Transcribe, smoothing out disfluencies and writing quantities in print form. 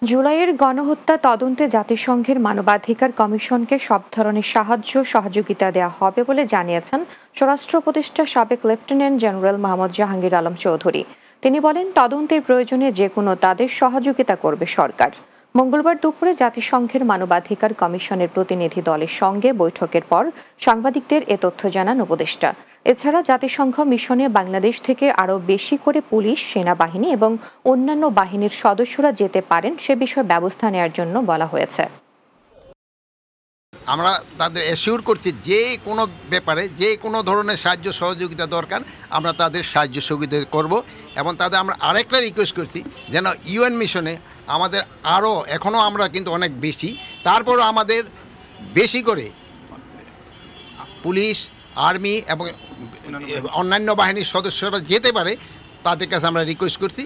জুলাইয়ের গণহত্যা তদন্তে জাতিসংঘের মানবাধিকার কমিশনকে সব ধরনের সাহায্য সহযোগিতা দেওয়া হবে বলে জানিয়েছেন স্বরাষ্ট্র উপদেষ্টা সাবেক লেফটেন্যান্ট জেনারেল মোহাম্মদ জাহাঙ্গীর আলম চৌধুরী। তিনি বলেন, তদন্তের প্রয়োজনে যে কোনো তাদের সহযোগিতা করবে সরকার। মঙ্গলবার দুপুরে জাতিসংঘের মানবাধিকার কমিশনের প্রতিনিধি দলের সঙ্গে বৈঠকের পর সাংবাদিকদের এ তথ্য জানান উপদেষ্টা। এছাড়া জাতিসংঘ মিশনে বাংলাদেশ থেকে আরও বেশি করে পুলিশ, সেনাবাহিনী এবং অন্যান্য বাহিনীর সদস্যরা যেতে পারেন সে বিষয়ে ব্যবস্থা নেওয়ার জন্য বলা হয়েছে। আমরা তাদের অ্যাসিওর করছি যে কোনো ব্যাপারে যে কোনো ধরনের সাহায্য সহযোগিতা দরকার আমরা তাদের সাহায্য সহযোগিতা করব। এবং তাদের আমরা আরেকটা রিকোয়েস্ট করছি যেন ইউএন মিশনে আমাদের আরও এখনও আমরা কিন্তু অনেক বেশি, তারপরও আমাদের বেশি করে পুলিশ, আর্মি এবং অন্যান্য বাহিনীর সদস্যরা যেতে পারে তাদের কাছে আমরা রিকোয়েস্ট করছি।